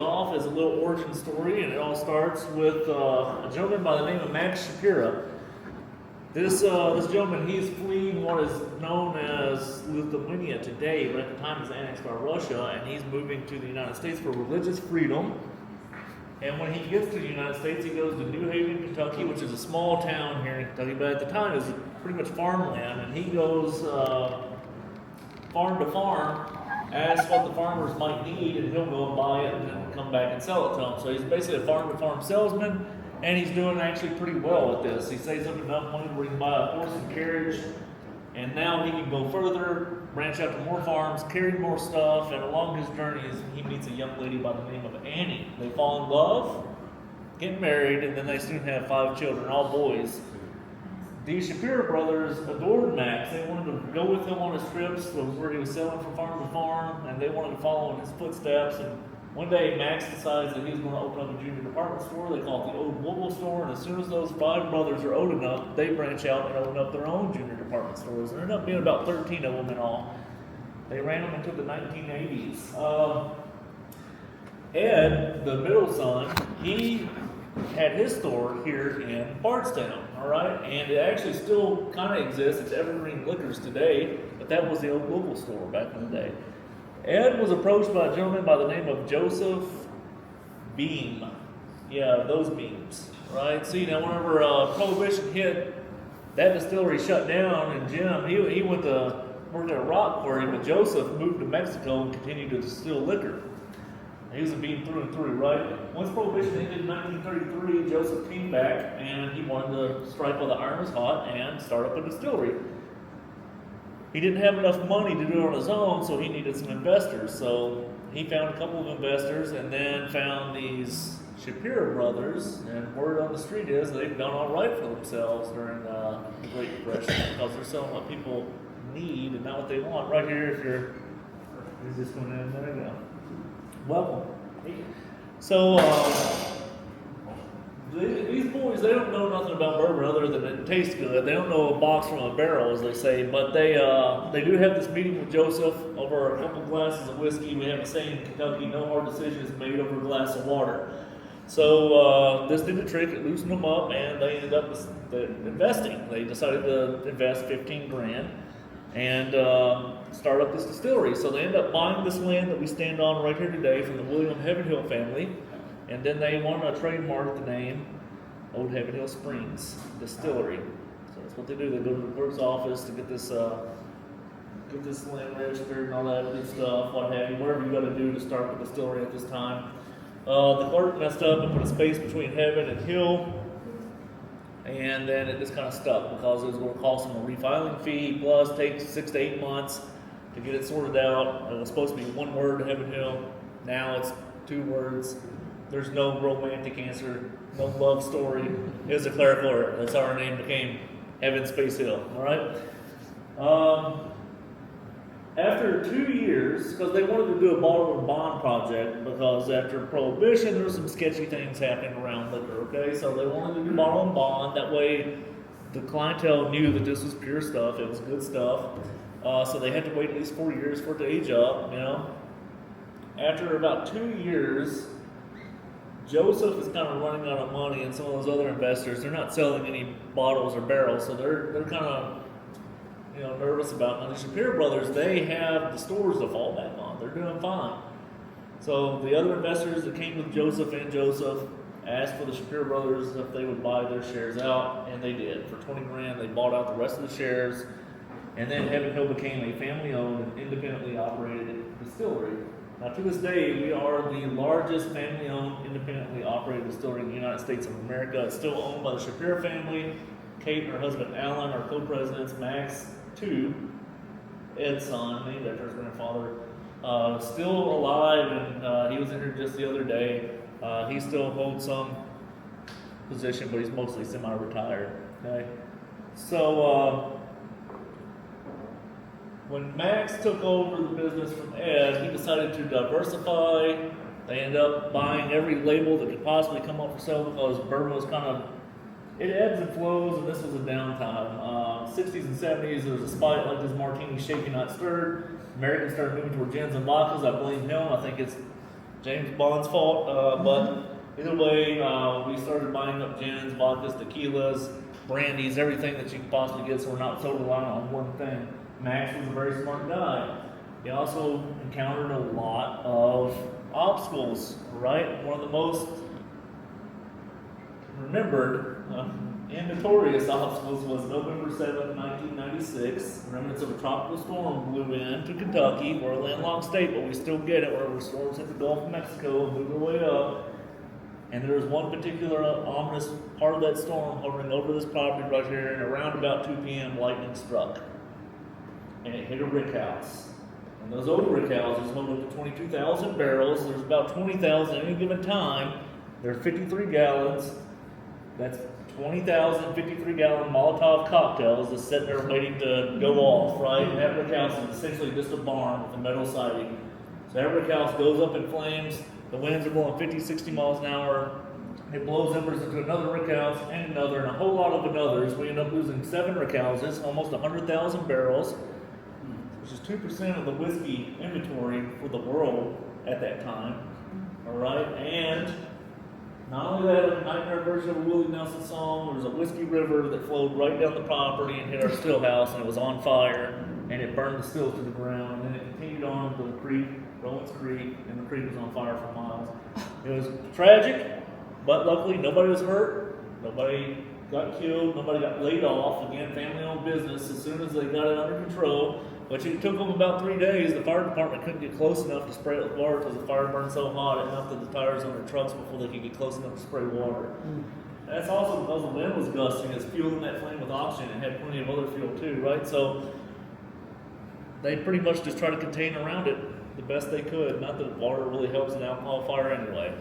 Off as a little origin story, and it all starts with a gentleman by the name of Max Shapira. This gentleman, he's fleeing what is known as Lithuania today, but at the time it was annexed by Russia, and he's moving to the United States for religious freedom. And when he gets to the United States, he goes to New Haven, Kentucky, which is a small town here in Kentucky, but at the time it was pretty much farmland, and he goes farm to farm, asks what the farmers might need, and he'll go and buy it and then come back and sell it to them. So he's basically a farm-to-farm salesman, and he's doing actually pretty well with this. He saves up enough money where he can buy a horse and carriage, and now he can go further, branch out to more farms, carry more stuff, and along his journeys, he meets a young lady by the name of Annie. They fall in love, get married, and then they soon have 5 children, all boys. The Shapira brothers adored Max. They wanted to go with him on his trips where he was selling from farm to farm, and they wanted to follow in his footsteps. And one day, Max decides that he's going to open up a junior department store. They call it the Old Woodville store, and as soon as those 5 brothers are old enough, they branch out and open up their own junior department stores. There ended up being about 13 of them in all. They ran them until the 1980s. Ed, the middle son, he had his store here in Bardstown, all right? And it actually still kind of exists. It's Evergreen Liquors today, but that was the Old Woodville store back in the day. Ed was approached by a gentleman by the name of Joseph Beam. Yeah, those beams, right? See, now whenever Prohibition hit, that distillery shut down, and Jim, he went to work at a rock quarry, but Joseph moved to Mexico and continued to distill liquor. He was a bean through and through, right? Once Prohibition ended in 1933, Joseph came back and he wanted to strike while the iron was hot and start up a distillery. He didn't have enough money to do it on his own, so he needed some investors. So he found a couple of investors and then found these Shapira brothers, and word on the street is they've done all right for themselves during the Great Depression because they're selling what people need and not what they want. Right here, if you're just going in, there you go. Welcome. So, these boys, they don't know nothing about bourbon other than it tastes good. They don't know a box from a barrel, as they say, but they do have this meeting with Joseph over a couple glasses of whiskey. We have a saying in Kentucky, no hard decision is made over a glass of water. So, this did the trick. It loosened them up, and they ended up investing. They decided to invest 15 grand. And start up this distillery. So they end up buying this land that we stand on right here today from the William Heaven Hill family, and then they want to trademark the name Old Heaven Hill Springs Distillery. So that's what they do. They go to the clerk's office to get this land registered and all that good stuff, what have you, whatever you got to do to start the distillery at this time. The clerk messed up and put a space between Heaven and Hill. And then it just kind of stuck because it was going to cost them a refiling fee, plus take 6 to 8 months to get it sorted out. It was supposed to be 1 word, Heaven Hill. Now it's 2 words. There's no romantic answer, no love story. It was a clerical error. That's how our name became Heaven Space Hill. All right. After 2 years, because they wanted to do a bottle and bond project, because after Prohibition there were some sketchy things happening around liquor, okay? So they wanted to do bottle and bond. That way the clientele knew that this was pure stuff, it was good stuff. So they had to wait at least 4 years for it to age up, you know. After about 2 years, Joseph is kind of running out of money, and some of those other investors, they're not selling any bottles or barrels, so they're kind of nervous about it. Now, the Shapira brothers, they have the stores to fall back on. They're doing fine. So the other investors that came with Joseph and Joseph asked for the Shapira brothers if they would buy their shares out, and they did. For 20 grand, they bought out the rest of the shares, and then Heaven Hill became a family-owned and independently operated distillery. Now, to this day, we are the largest family-owned, independently operated distillery in the United States of America. It's still owned by the Shapira family. Kate and her husband Alan are co-presidents. Max, too, Ed's son, named after his grandfather, still alive, and he was in here just the other day. He still holds some position, but he's mostly semi-retired. Okay, so when Max took over the business from Ed, he decided to diversify. They ended up buying every label that could possibly come up for sale because bourbon was kind of, it ebbs and flows, and this was a downtime. 60s and 70s, there was a spot like this martini shaken, not stirred. Americans started moving toward gins and vodkas. I blame him. I think it's James Bond's fault, but either way, we started buying up gins, vodkas, tequilas, brandies, everything that you can possibly get, so we're not so reliant on one thing. Max was a very smart guy. He also encountered a lot of obstacles, right? One of the most remembered and notorious obstacles was November 7th, 1996. Remnants of a tropical storm blew into Kentucky. We're a landlocked state, but we still get it where storms hit the Gulf of Mexico and move their way up. And there was one particular ominous part of that storm hovering over this property right here, and around about 2 p.m. lightning struck. And it hit a rick house. And those old rick houses hold up to 22,000 barrels. There's about 20,000 at any given time. They're 53 gallons. That's 20,000 53-gallon Molotov cocktails that's sitting there waiting to go off, right? And that rick house is essentially just a barn with a metal siding. So that rick house goes up in flames. The winds are blowing 50, 60 miles an hour. It blows embers into another rick house and another and a whole lot of another's. We end up losing 7 rick houses, almost 100,000 barrels, which is 2% of the whiskey inventory for the world at that time. All right, and not only that, a nightmare version of a Willie Nelson song. There was a whiskey river that flowed right down the property and hit our still house, and it was on fire, and it burned the stills to the ground. And then it continued on to the creek, Rowan's Creek, and the creek was on fire for miles. It was tragic, but luckily nobody was hurt, nobody got killed, nobody got laid off. Again, family-owned business. As soon as they got it under control, which it took them about 3 days, the fire department couldn't get close enough to spray it with water because the fire burned so hot it melted the tires on their trucks before they could get close enough to spray water. That's also because the wind was gusting. It's fueling that flame with oxygen. It had plenty of other fuel too, right? So they pretty much just tried to contain around it the best they could. Not that water really helps an alcohol fire anyway.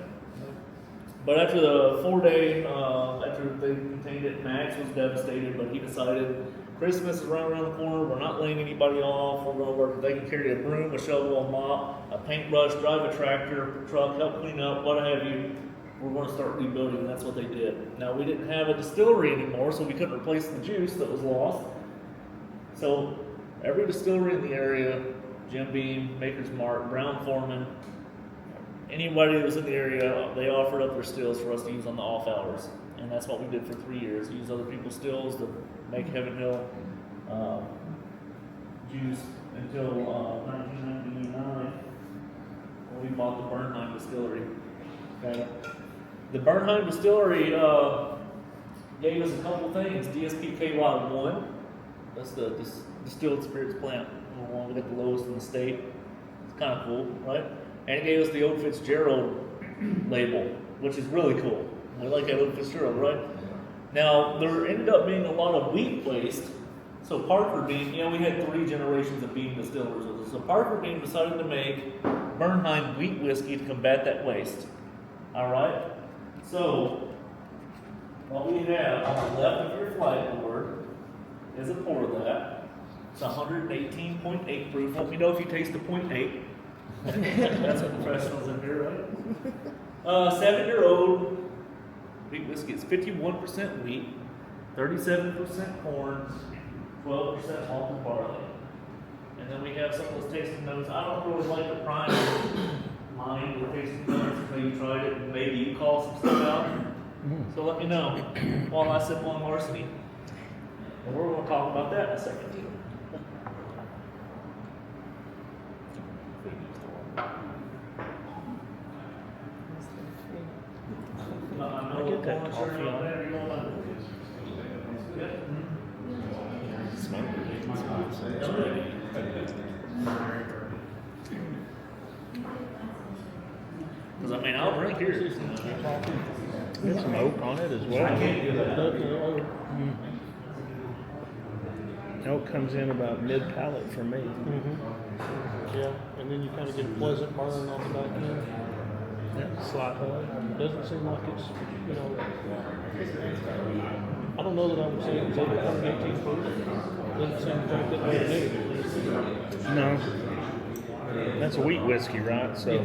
But after the 4-day, after they contained it, Max was devastated, but he decided Christmas is right around the corner. We're not laying anybody off. We're going to work. They can carry a broom, a shovel, a mop, a paintbrush, drive a tractor, truck, help clean up, what have you. We're going to start rebuilding, and that's what they did. Now, we didn't have a distillery anymore, so we couldn't replace the juice that was lost. So every distillery in the area, Jim Beam, Maker's Mark, Brown Foreman, anybody that was in the area, they offered up their stills for us to use on the off hours. And that's what we did for 3 years. Use other people's stills to make Heaven Hill juice until 1999 when we bought the Bernheim distillery. Okay. The Bernheim distillery gave us a couple things. DSPKY1, that's the distilled spirits plant. We got the lowest in the state. It's kind of cool, right? And it gave us the Old Fitzgerald label, which is really cool. We like that Old Fitzgerald, right? Now, there ended up being a lot of wheat waste. So Parker Beam, we had 3 generations of Beam distillers with us. So Parker Beam decided to make Bernheim wheat whiskey to combat that waste. All right? So, what we have on the left of your flagboard is a pour of that. It's 118.8 proof. Let me know if you taste the 0.8. That's what professionals in here, right? 7-year-old wheat whiskey. It's 51% wheat, 37% corn, 12% malted barley. And then we have some of those tasting notes. I don't really like the prime line or tasting notes until you tried it, and maybe you call some stuff out. So let me know while I sip on Larceny. And we're going to talk about that in a second. I get that coffee on it. Because I'll drink here. Get some oak on it as well. I can't do that. Oak comes in about mid-palate for me. Yeah, and then you kind of get a pleasant burn on the back end. Yeah, slightly. Doesn't seem like it's, I don't know that I would say it's over 18 proof. Doesn't seem like that way to me. No. That's a wheat whiskey, right? So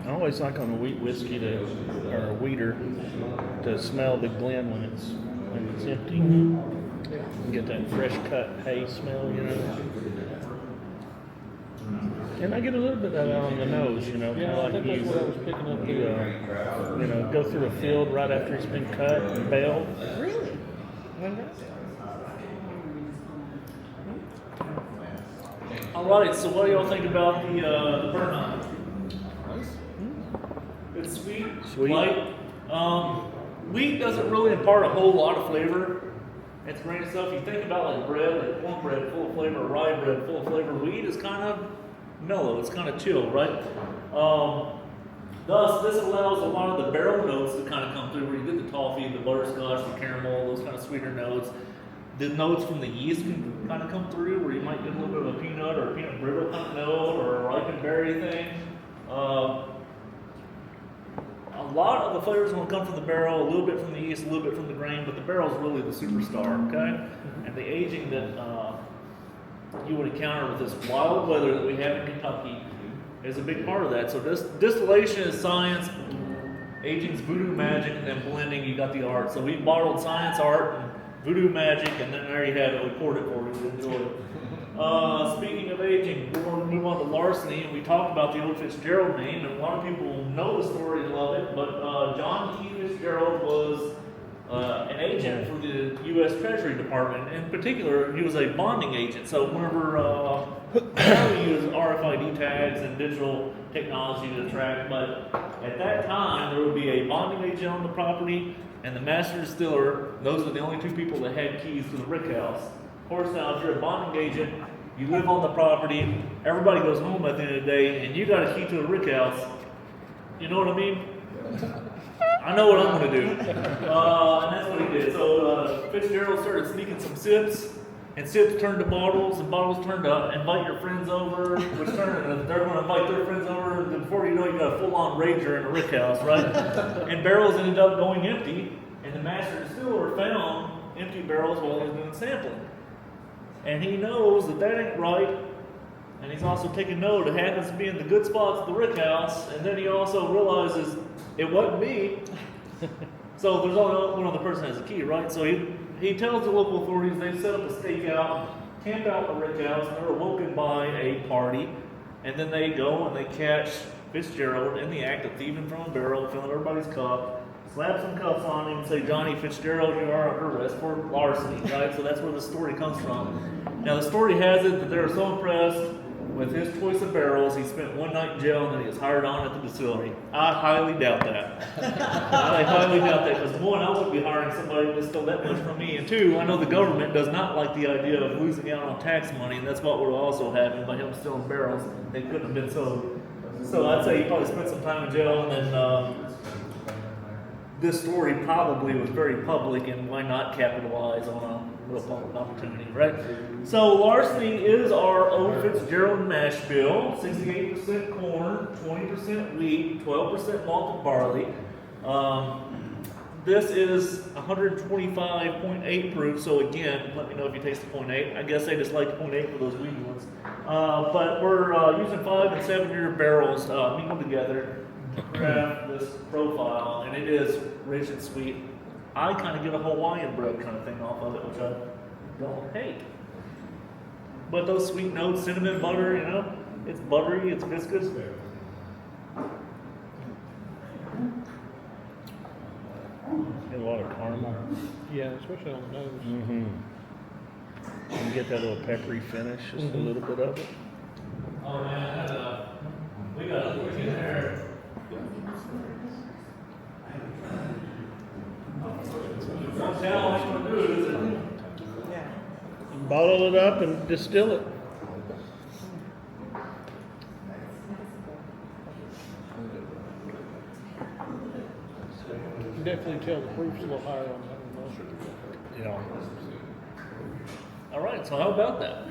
I always like on a wheat whiskey or a wheater to smell the glen when it's empty. You get that fresh cut hay smell, And I get a little bit of that on the nose, you know, Yeah, I like think that's what I was picking up you, there. you know, go through a field right after it's been cut and baled. Really? All right, so what do y'all think about the burnout? It's sweet, Sweet. light. Wheat doesn't really impart a whole lot of flavor. It's grain stuff. You think about like bread, like cornbread full of flavor, rye bread full of flavor. Wheat is kind of mellow. It's kind of chill, right? Thus, this allows a lot of the barrel notes to kind of come through, where you get the toffee, the butterscotch, the caramel, those kind of sweeter notes. The notes from the yeast can kind of come through, where you might get a little bit of a peanut or a peanut brittle kind of note, or a ripened berry thing. A lot of the flavors will come from the barrel, a little bit from the yeast, a little bit from the grain, but the barrel is really the superstar, okay? And the aging that you would encounter with this wild weather that we have in Kentucky is a big part of that. So distillation is science, aging's voodoo magic, and then blending, you got the art. So we bottled science, art, and voodoo magic, and then there you had it. We poured it for you to enjoy it. Speaking of aging, we're going to move on to larceny, and we talked about the old Fitzgerald name, and a lot of people know the story and love it, but John T. Fitzgerald was an agent for the U.S. Treasury Department. In particular, he was a bonding agent. So whenever now we use RFID tags and digital technology to track, but at that time there would be a bonding agent on the property and the master distiller. Those are the only two people that had keys to the rick house. Of course, now if you're a bonding agent, you live on the property, everybody goes home at the end of the day, and you got a key to a rick house. You know what I mean? I know what I'm going to do. And that's what he did. So Fitzgerald started sneaking some sips, and sips turned to bottles, and bottles turned to invite your friends over, which turned, and they're going to invite their friends over, and before you know it, you got a full-on rager in a rick house, right? And barrels ended up going empty, and the master distiller found empty barrels while he was doing sampling. And he knows that that ain't right, and he's also taking note. It happens to be in the good spots of the rick house, and then he also realizes it wasn't me. So there's only one other person that has a key, right? So he tells the local authorities. They set up a stakeout, camp out the rick house, and they're awoken by a party, and then they go and they catch Fitzgerald in the act of thieving from a barrel, filling everybody's cup, slap some cuffs on him, and say, "Johnny Fitzgerald, you are under arrest for larceny," right? So that's where the story comes from. Now the story has it that they were so impressed with his choice of barrels, he spent one night in jail and then he was hired on at the distillery. I highly doubt that. I highly doubt that, because one, I wouldn't be hiring somebody to distill that much from me, and two, I know the government does not like the idea of losing out on tax money, and that's what will also happen by him stealing barrels. They couldn't have been sold. So I'd say he probably spent some time in jail, and then this story probably was very public, and why not capitalize on a real public opportunity, right? So larceny is our old Fitzgerald mash bill: 68% corn, 20% wheat, 12% malted barley. This is 125.8 proof. So again, let me know if you taste the 0.8. I guess they just like 0.8 for those weedy ones. But we're using 5 and 7 year barrels mingled together to craft this profile, and it is rich and sweet. I kind of get a Hawaiian bread kind of thing off of it, which I don't hate. But those sweet notes, cinnamon, butter, you know, it's buttery, it's viscous. Get a lot of caramel. Yeah, especially on the nose. Mm-hmm. And get that little peppery finish, just a little bit of it. Oh man, we got a look in there. Don't tell what I'm gonna do, is it? Bottle it up and distill it. You can definitely tell the proof's a little higher on that one. Yeah. All right, so how about that?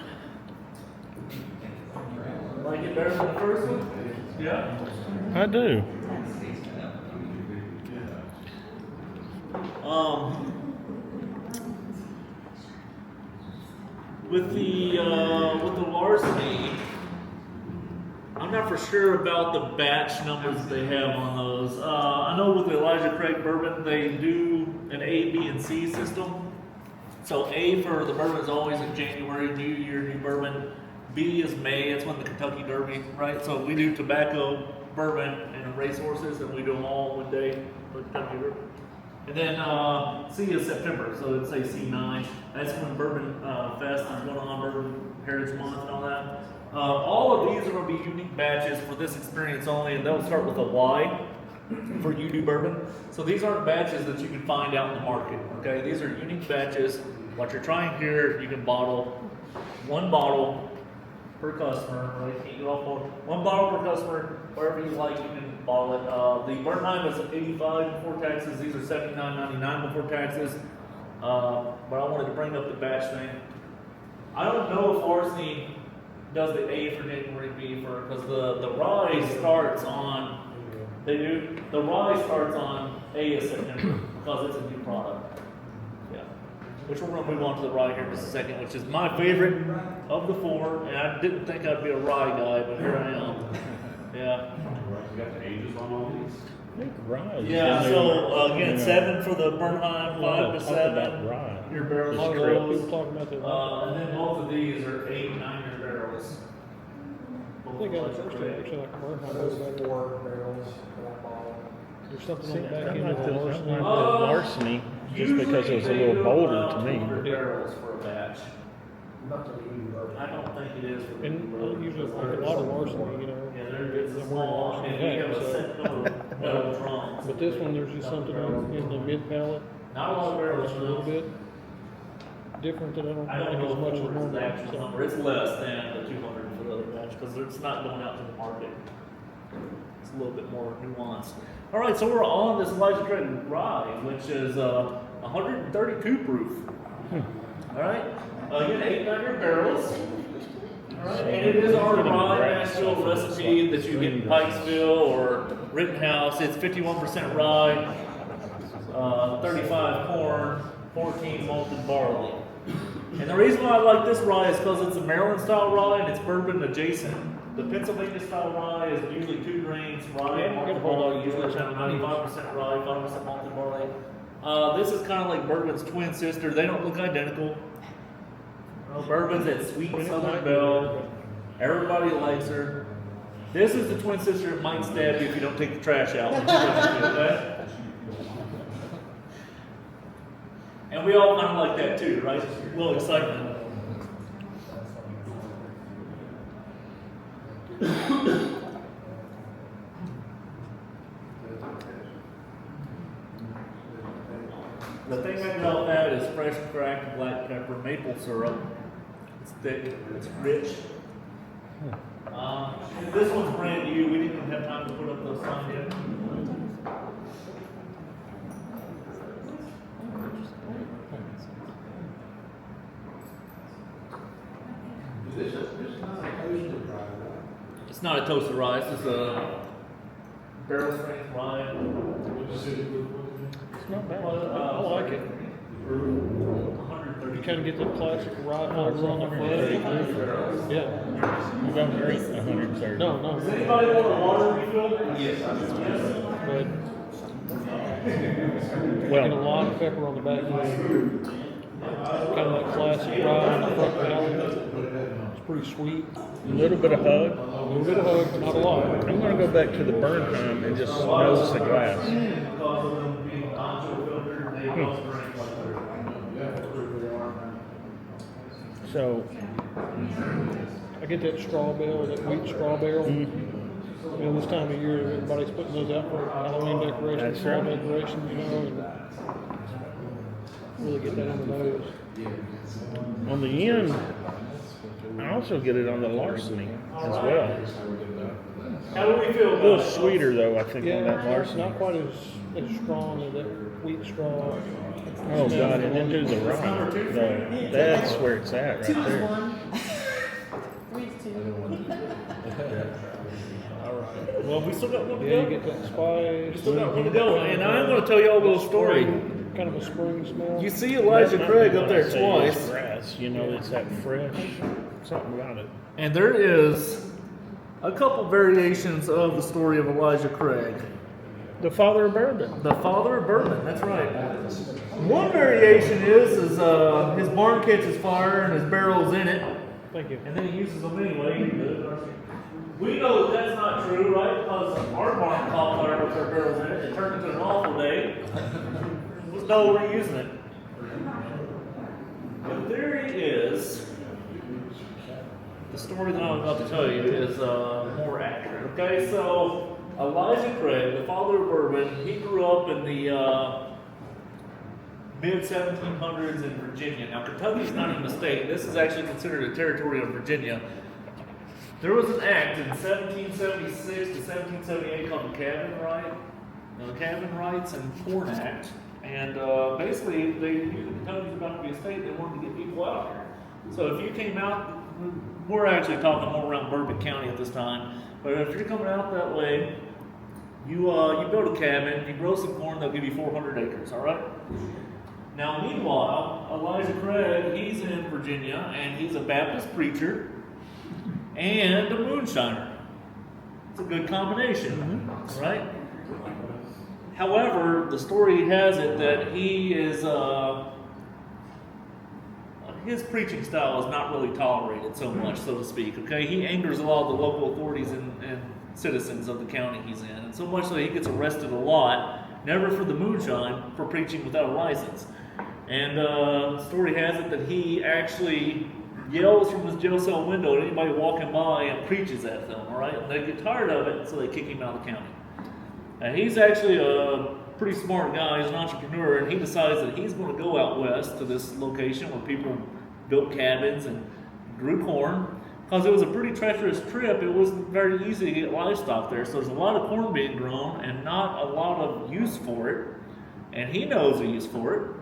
Like it better than the first one? Yeah. I do. With the larceny, I'm not for sure about the batch numbers that they have on those. I know with the Elijah Craig bourbon, they do an A, B, and C system. So A for the bourbon is always in January, New Year, new bourbon. B is May. It's when the Kentucky Derby, right? So we do tobacco, bourbon, and racehorses, and we do them all one day for Kentucky Derby. And then C is September, so it'd say C9. That's when Bourbon Fest is going on, Bourbon Heritage Month and all that. All of these are going to be unique batches for this experience only, and they'll start with a Y for You Do Bourbon. So these aren't batches that you can find out in the market, okay? These are unique batches. What you're trying here, you can bottle one bottle per customer, right? You can't get off one bottle per customer, wherever you like, you can bottle it. The Bernheim is $85 before taxes. These are $79.99 before taxes. But I wanted to bring up the batch thing. I don't know if Larceny does the A for January, B for, because the rye starts on, they do, the rye starts on A of September because it's a new product. Yeah. Which we're going to move on to the rye here in just a second, which is my favorite of the four, and I didn't think I'd be a rye guy, but here I am. Yeah. You got the ages on all these? I think rye is Yeah, in so there, again, you know. 7 for the Bernheim, 5 to Talk 7. about rye. Your barrels The are strip. those. People talking about that. And then both of these are 8 and 9 year barrels. I think on the first one, actually, like a Bernheim was better. 4 barrels for that bottle. There's something See, on the back I end like of the the Larceny. larceny just because it was a little bolder to me. 200 barrels for a batch. Not the new bourbon. I don't think it is. For And usually like a lot of Larceny, you know. Yeah, it's a they're small, wearing and we have a Larceny set hats, number of metal drums. But this one, there's just something in the mid palate. Not a lot of barrels, It's a little bit different that I I don't don't know like if as much as 4 is normal. the actual So. number. It's less than the 200 for the other batch because it's not going out to the market. It's a little bit more nuanced. All right, so we're on this Elijah Craig rye, which is 132 proof. All right, again, 8 9-year barrels. All right, and it is our rye Nashville recipe that you get in Pikesville or Rittenhouse. It's 51% rye, 35 corn, 14 malted barley. And the reason why I like this rye is because it's a Maryland style rye and it's bourbon adjacent. The Pennsylvania style rye is usually 2 grains rye and malted barley, usually around 95% rye, 5% malted barley. This is kind of like bourbon's twin sister. They don't look identical. Bourbon's that sweet Southern Belle. Everybody likes her. This is the twin sister that might stab you if you don't take the trash out. Okay? And we all kind of like that too, right? A little excitement. The thing I love that is fresh cracked black pepper maple syrup. It's thick, it's rich. This one's brand new. We didn't even have time to put up those signs yet. It's not a toasted rye. It's a barrel strength rye. It's not bad. I like it. You kind of get the classic rye flavor on the front. Yeah. You don't drink 130. No. Does anybody want a water refill? Yes. But Well, getting a lot of pepper on the back end. Kind of that classic rye on the front palate. It's pretty sweet. a little bit of hug. A little bit of hug, not a lot. I'm going to go back to the Bernheim and just nose the glass. So, I get that straw barrel, that wheat straw barrel. You know, this time of year, everybody's putting those out for Halloween decorations, That's fall right. decorations, you know, and really get that on the nose. on the end, I also get it on the larceny as well. How do we feel A little about it? sweeter though, I think, on Yeah, that it's larceny. not quite as strong as that wheat straw. Oh God, and then do the rye. No, that's where it's at right there. 3-2. Well, we still got one to Yeah, you go. get that spice. We still got one to go. And I'm going to tell you all a little story. Kind of a spring smell. You see Elijah That's not Craig what up I there say is twice. Grass, you know, it's that fresh, something about it. And there is a couple variations of the story of Elijah Craig. The father of bourbon. The father of bourbon, that's right. One variation is his barn catches fire and his barrel's in it. Thank you. and then he uses them anyway. We know that that's not true, right? Because our barn caught fire with our barrels in it. It turned into an awful day. There's no reusing it. The theory is, the story that I'm about to tell you is more accurate. Okay, so Elijah Craig, the father of bourbon, he grew up in the mid-1700s in Virginia. Now, Kentucky's not even a state. This is actually considered a territory of Virginia. There was an act in 1776 to 1778 called the Cabin Rights and Corn Act. And basically, Kentucky's about to be a state. They wanted to get people out here. So if you came out, we're actually talking more around Bourbon County at this time. But if you're coming out that way, you build a cabin, you grow some corn, they'll give you 400 acres, all right? Now, meanwhile, Elijah Craig, he's in Virginia, and he's a Baptist preacher and a moonshiner. It's a good combination, right? However, the story has it that he is, his preaching style is not really tolerated so much, so to speak, okay? He angers a lot of the local authorities and citizens of the county he's in, and so much so he gets arrested a lot, never for the moonshine, for preaching without a license. And the story has it that he actually yells from his jail cell window at anybody walking by and preaches at them, all right? And they get tired of it, so they kick him out of the county. And he's actually a pretty smart guy. He's an entrepreneur, and he decides that he's going to go out west to this location where people built cabins and grew corn. Because it was a pretty treacherous trip, it wasn't very easy to get livestock there. So there's a lot of corn being grown and not a lot of use for it. And he knows the use for it.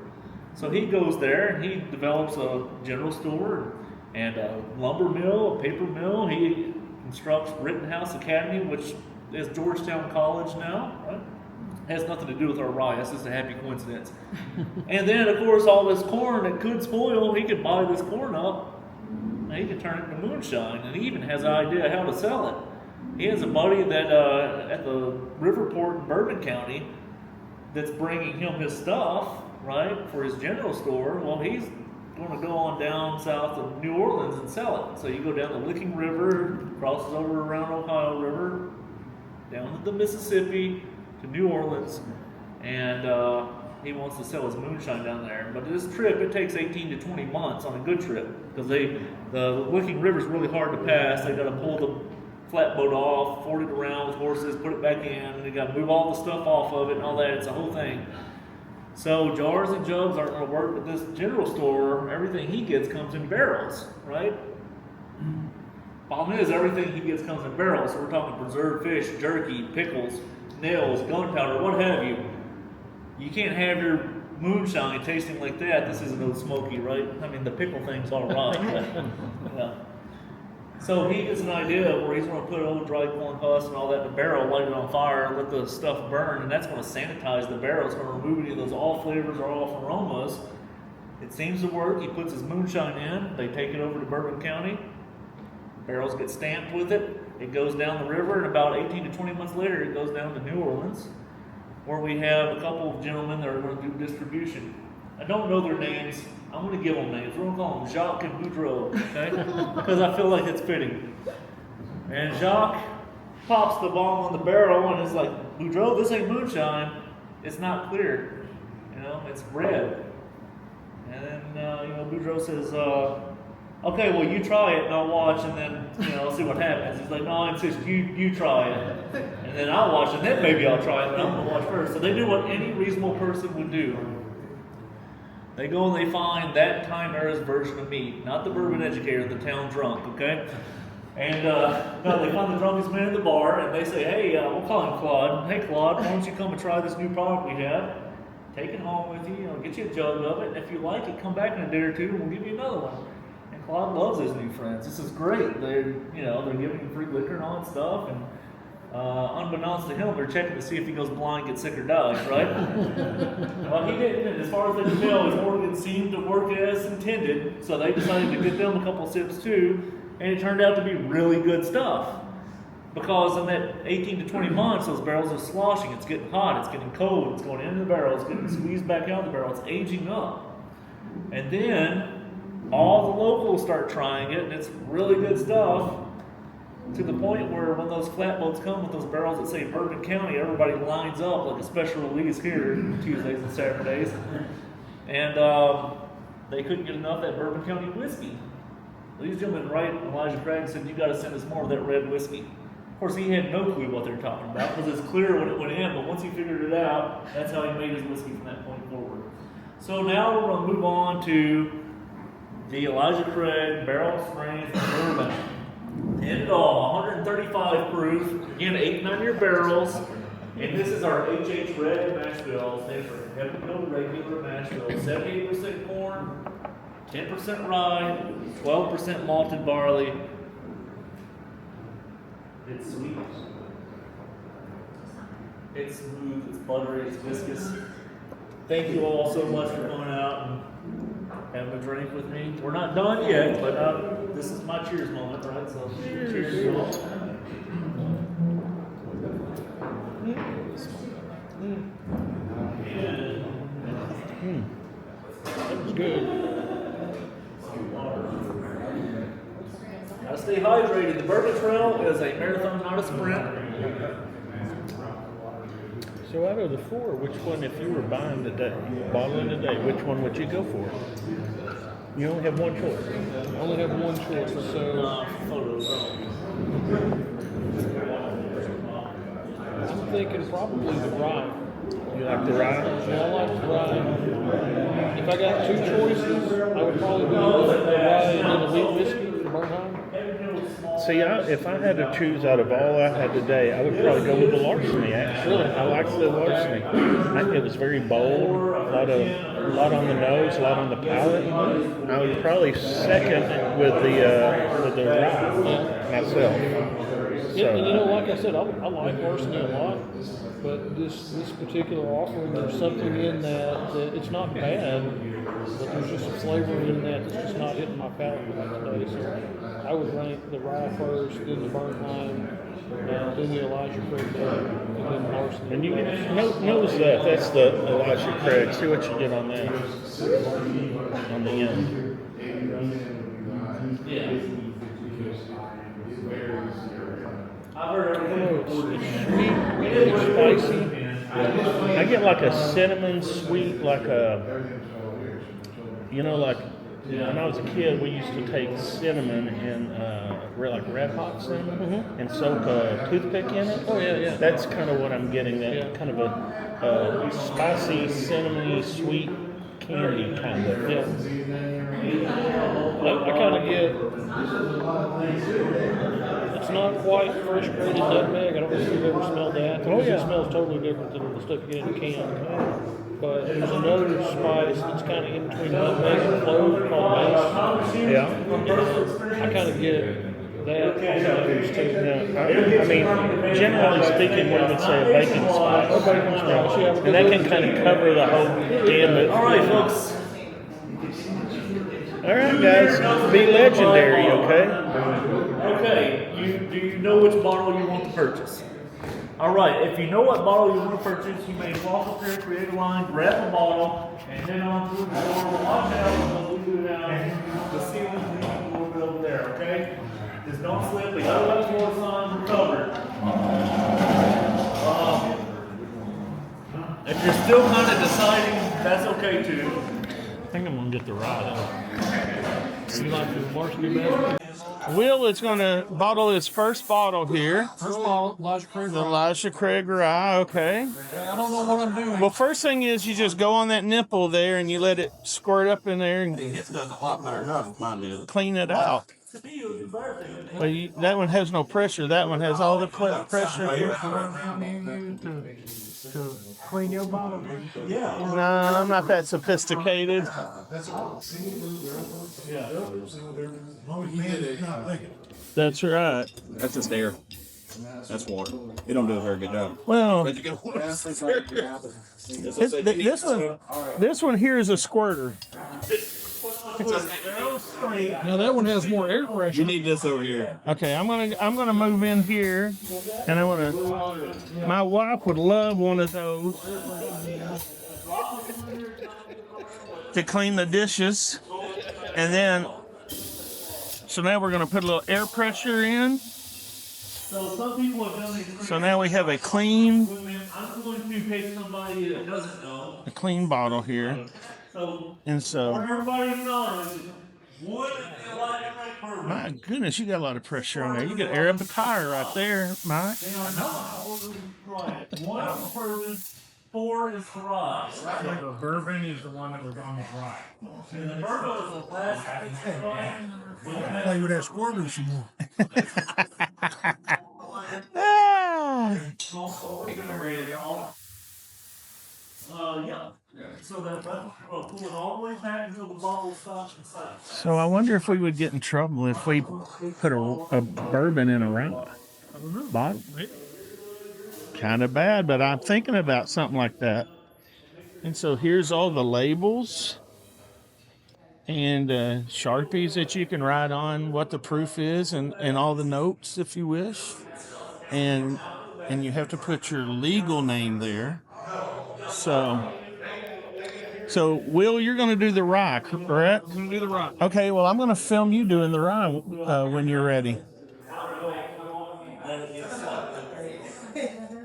So he goes there and he develops a general store and a lumber mill, a paper mill. He constructs Rittenhouse Academy, which is Georgetown College now, right? Has nothing to do with our rye, that's just a happy coincidence. And then, of course, all this corn that could spoil, he could buy this corn up and he could turn it into moonshine, and he even has an idea how to sell it. He has a buddy that at the river port in Bourbon County that's bringing him his stuff, right, for his general store. Well, he's going to go on down south of New Orleans and sell it. So you go down the Licking River, crosses over around Ohio River, down to the Mississippi, to New Orleans, and he wants to sell his moonshine down there. But this trip, it takes 18 to 20 months on a good trip, because the Licking River is really hard to pass. They got to pull the flatboat off, ford it around with horses, put it back in, and they got to move all the stuff off of it and all that. It's a whole thing. So jars and jugs aren't going to work, but this general store, everything he gets comes in barrels, right? Problem is, everything he gets comes in barrels. So we're talking preserved fish, jerky, pickles, nails, gunpowder, what have you. You can't have your moonshine tasting like that. This isn't Old Smoky, right? I mean, the pickle thing's all right. Yeah. So he gets an idea where he's going to put old dry corn husk and all that in a barrel, light it on fire, let the stuff burn, and that's going to sanitize the barrel. It's going to remove any of those off flavors or off aromas. It seems to work. He puts his moonshine in. They take it over to Bourbon County. Barrels get stamped with it. It goes down the river, and about 18 to 20 months later, it goes down to New Orleans, where we have a couple of gentlemen that are going to do distribution. I don't know their names. I'm going to give them names. We're going to call them Jacques and Boudreaux, okay? Because I feel like it's fitting. And Jacques pops the bomb on the barrel and is like, Boudreaux, this ain't moonshine. It's not clear. You know, it's red. And then, Boudreaux says, okay, well, you try it and I'll watch, and then, I'll see what happens. He's like, no, I insist, you try it. And then I'll watch, and then maybe I'll try it, but I'm going to watch first. So they do what any reasonable person would do. They go and they find that time era's version of meat, not the bourbon educator, the town drunk, okay? And they find the drunkest man in the bar, and they say, hey, we'll call him Claude. Hey, Claude, why don't you come and try this new product we have? Take it home with you, get you a jug of it, and if you like it, come back in a day or two, and we'll give you another one. And Claude loves his new friends. This is great. They're giving him free liquor and all that stuff, and unbeknownst to him, they're checking to see if he goes blind, gets sick, or dies, right? Well, he didn't, and as far as they can tell, his organ seemed to work as intended, so they decided to get them a couple sips too, and it turned out to be really good stuff. Because in that 18 to 20 months, those barrels are sloshing, it's getting hot, it's getting cold, it's going into the barrel, it's getting squeezed back out of the barrel, it's aging up. And then, all the locals start trying it, and it's really good stuff. To the point where when those flatboats come with those barrels that say Bourbon County, everybody lines up like a special release here Tuesdays and Saturdays. And they couldn't get enough of that Bourbon County whiskey. These gentlemen right, Elijah Craig said, "You got to send us more of that red whiskey." Of course, he had no clue what they were talking about because it's clear when it went in, but once he figured it out, that's how he made his whiskey from that point forward. So now we're going to move on to the Elijah Craig Barrel Strength Bourbon. End it all, 135 proof, again 8-9-year barrels, and this is our HH Red mash bill, stands for Heaven Hill Regular Mash Bill, 78% corn, 10% rye, 12% malted barley. It's sweet, it's smooth, it's buttery, it's viscous. Thank you all so much for coming out and having a drink with me. We're not done yet, but this is my cheers moment, right? So cheers to you all. That was good. Gotta stay hydrated. The Bourbon Trail is a marathon, not a sprint. So out of the four, which one, if you were buying today, bottling today, which one would you go for? You only have one choice. I only have one choice, so Photos. I'm thinking probably the rye. You like the rye? Yeah, I like the rye. If I got two choices, I would probably go with the rye and then the wheat whiskey, the Bernheim. See, if I had to choose out of all I had today, I would probably go with the larceny. Actually, I like the larceny. I think it was very bold, a lot on the nose, a lot on the palate. I would probably second with the rye myself. Yeah, and you know, like I said, I like larceny a lot, but this particular offering, there's something in that it's not bad, but there's just a flavor in that that's just not hitting my palate today. So I would rank the rye first, then the Bernheim, then the Elijah Craig, and then the larceny. And you notice that's the Elijah Craig. See what you get on that on the end. Yeah. I've heard everything. It's spicy. I get like a cinnamon sweet, like a, like when I was a kid, we used to take cinnamon and like red hot cinnamon and soak a toothpick in it. Oh yeah. That's kind of what I'm getting. That kind of a spicy, cinnamony, sweet candy kind of. Yeah. I kind of get. It's not quite fresh grated nutmeg. I don't know if you've ever smelled that. Oh, yeah. It smells totally different than the stuff you get in a can. But there's another spice that's kind of in between nutmeg and clove called mace. Yeah. I kind of get that on the others too. Yeah. I mean, generally speaking, we would say a baking spice. A baking spice, yeah. And that can kind of cover the whole gamut. All right, folks. All right, guys. Be legendary, okay? Okay, do you know which bottle you want to purchase? All right, if you know what bottle you want to purchase, you may walk up there, create a line, grab a bottle, and then on through the door. Watch out when we do down the ceiling leaking a little bit over there, okay? Just don't slip. We got 11 more signs. We're covered. If you're still kind of deciding, that's okay too. I think I'm going to get the rye. You like the varsity basket? Will is going to bottle his first bottle here. First bottle, Elijah Craig. The Elijah Craig rye, okay. I don't know what I'm doing. Well, first thing is you just go on that nipple there and you let it squirt up in there and It does a lot better than mine did. clean it out. Well, that one has no pressure. That one has all the pressure. To clean your bottle. No, I'm not that sophisticated. That's right. That's just air. That's water. It don't do a very good job. Well, But you get this one here is a squirter. Now that one has more air pressure. You need this over here. Okay, I'm gonna move in here, and my wife would love one of those to clean the dishes. And then, so now we're going to put a little air pressure in. So some people have done these. So now we have a clean, I'm going to take somebody that doesn't know. a clean bottle here. So And so, everybody knows. Would it be like bourbon? my goodness, you got a lot of pressure on there. You could air up a tire right there, Mike. Right. 1 is bourbon, 4 is rye. The bourbon is the one that was on the right. And the bourbon is the last. Play with that squirter some more. Yeah. So that pull it all the way back until the bottle stops inside. So I wonder if we would get in trouble if we put a bourbon in a rye bottle. Kind of bad, but I'm thinking about something like that. And so here's all the labels and Sharpies that you can write on what the proof is and all the notes if you wish. And you have to put your legal name there. So Will, you're going to do the rye, correct? I'm gonna do the right. Okay, well, I'm going to film you doing the rye when you're ready.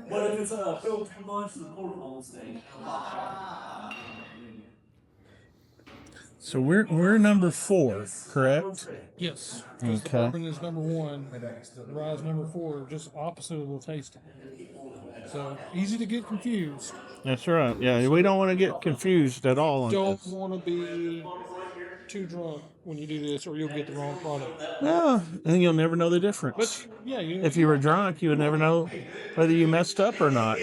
But if it's filled too much, the portable stage. So we're number 4, correct? Yes. Okay. Bourbon is number 1. The rye is number 4. Just opposite of the tasting. So easy to get confused. That's right. Yeah, we don't want to get confused at all on Don't this. want to be too drunk when you do this, or you'll get the wrong product. No, and you'll never know the difference. But yeah, If you were drunk, you would never know whether you messed up or not.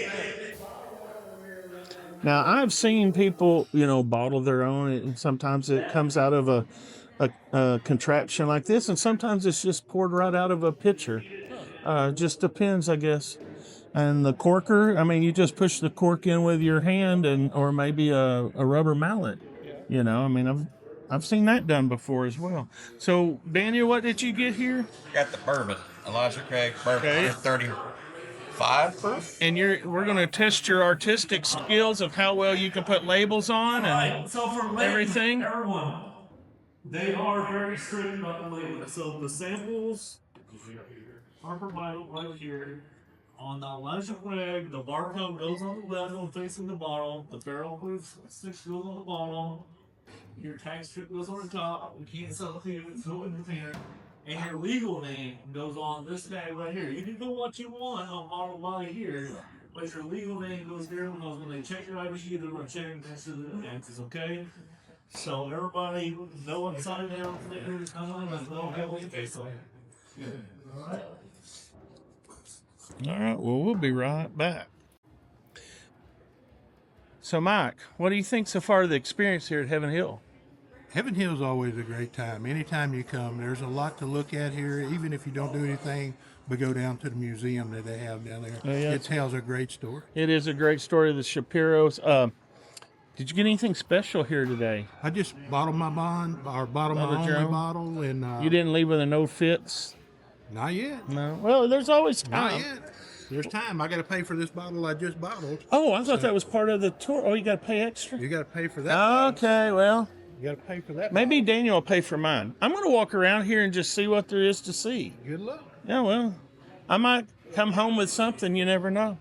Now, I've seen people, bottle their own, and sometimes it comes out of a contraption like this, and sometimes it's just poured right out of a pitcher. Just depends, I guess. And the corker, you just push the cork in with your hand, or maybe a rubber mallet. I've seen that done before as well. So, Daniel, what did you get here? Got the bourbon, Elijah Craig bourbon, Okay. 35 proof. And we're going to test your artistic skills of how well you can put labels on and So for everything. everyone, they are very strict about the labeling. So the samples are provided right here. On the Elijah Craig, the barcode goes on the left facing the bottle. The barrel proof sticks goes on the bottom. Your tax strip goes on the top. You can't sell it to you. It's in the container. And your legal name goes on this tag right here. You can do what you want on bottle body here, but your legal name goes here because when they check your ID, they're going to check it next to the taxes, okay? So everybody, no one signed down for the no heavily face on it. Alright. All right, well, we'll be right back. So, Mike, what do you think so far of the experience here at Heaven Hill? Heaven Hill is always a great time. Anytime you come, there's a lot to look at here, even if you don't do anything but go down to the museum that they have down there. Oh, yeah. It tells a great story. It is a great story of the Shapiros. Did you get anything special here today? I just bottled my bottled my your only own? bottle, and You didn't leave with a no fits? not yet. No. Well, there's always Not time. yet. There's time. I got to pay for this bottle I just bottled. Oh, I thought that was part of the tour. Oh, you got to pay extra? You got to pay for that. Okay, well, You got to pay for that. maybe Daniel will pay for mine. I'm going to walk around here and just see what there is to see. Good luck. Yeah, well, I might come home with something. You never know.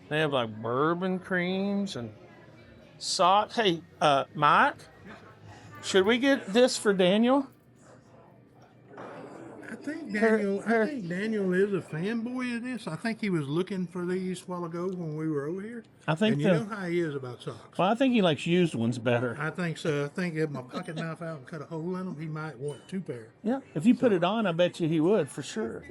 They have like bourbon creams and salt. Hey, Mike, should we get this for Daniel? I think Her- Daniel is a fanboy of this. I think he was looking for these a while ago when we were over here. I think and you know how he is about socks. Well, I think he likes used ones better. I think so. I think if my pocket knife out and cut a hole in them, he might want 2 pair. Yeah, if you put it on, I bet you he would for sure.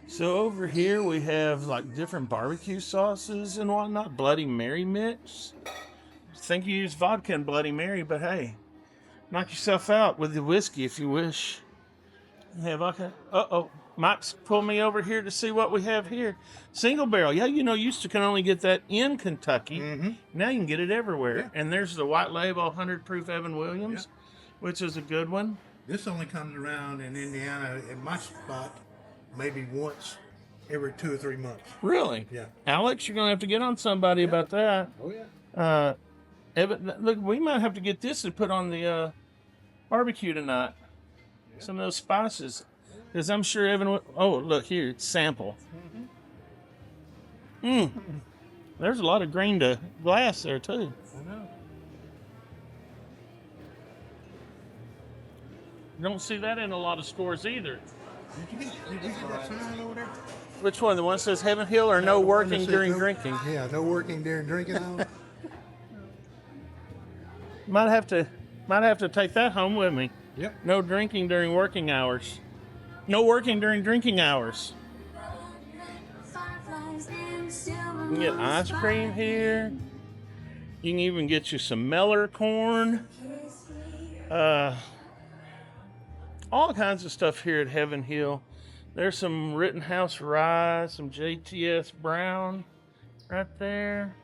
So over here we have like different barbecue sauces and whatnot. Bloody Mary mix. I think you use vodka and Bloody Mary, but hey, knock yourself out with the whiskey if you wish. Yeah, vodka. Uh-oh. Mike's pulled me over here to see what we have here. Single barrel. Yeah, used to can only get that in Kentucky. Mm-hmm. Now you can get it everywhere. Yeah. And there's the white label 100 proof Evan Williams, which is a good one. This only comes around in Indiana, in my spot, maybe once every 2 or 3 months. Really? Yeah. Alex, you're gonna have to get on somebody about that. Oh yeah. Evan, look, we might have to get this to put on the barbecue tonight. Some of those spices, because I'm sure Evan. Oh, look here, it's sample. There's a lot of grain to glass there too. I know. You don't see that in a lot of stores either. Did you get that sign over there? Which one? The one that says Heaven Hill or no working during No- drinking? Yeah, no working during drinking hours. Might have to take that home with me. Yep. No drinking during working hours. No working during drinking hours. You can get ice cream here. You can even get you some Meller corn. All kinds of stuff here at Heaven Hill. There's some Rittenhouse Rye, some JTS Brown right there.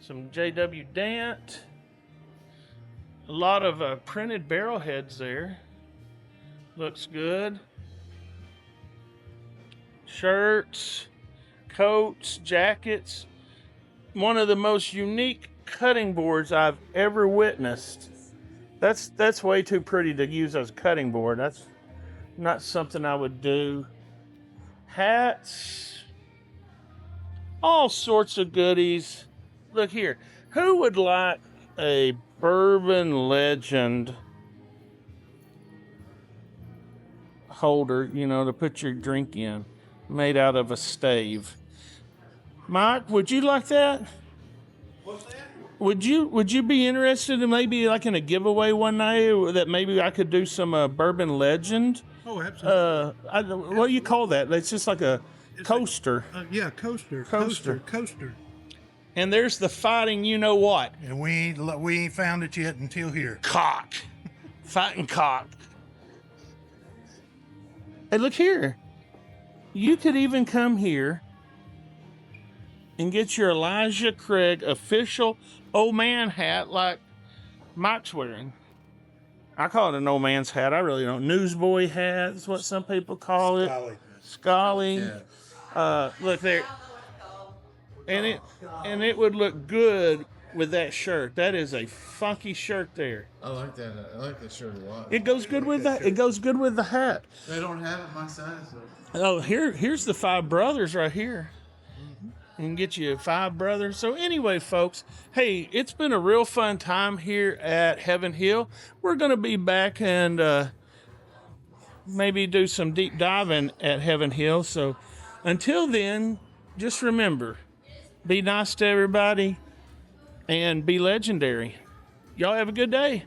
Some JW Dant. A lot of printed barrel heads there. Looks good. Shirts, coats, jackets. One of the most unique cutting boards I've ever witnessed. That's way too pretty to use as a cutting board. That's not something I would do. Hats, all sorts of goodies. Look here. Who would like a Bourbon Legend holder, to put your drink in, made out of a stave? Mike, would you like that? What's that? Would you be interested in maybe like in a giveaway one night that maybe I could do some Bourbon Legend? Oh, absolutely. What do you call that? It's just like a coaster. Yeah, coaster. And there's the fighting you know what. And we ain't found it yet until here. Cock. Fighting cock. Hey, look here. You could even come here and get your Elijah Craig official old man hat like Mike's wearing. I call it an old man's hat. I really don't. Newsboy hat is what some people call it. Scully. Look there. And it would look good with that shirt. That is a funky shirt there. I like that. I like that shirt a lot. It goes good with that. It goes good with the hat. They don't have it my size though. Oh, here's the Five Brothers right here. You can get you Five Brothers. So anyway, folks, hey, it's been a real fun time here at Heaven Hill. We're going to be back and maybe do some deep diving at Heaven Hill. So until then, just remember, be nice to everybody and be legendary. Y'all have a good day.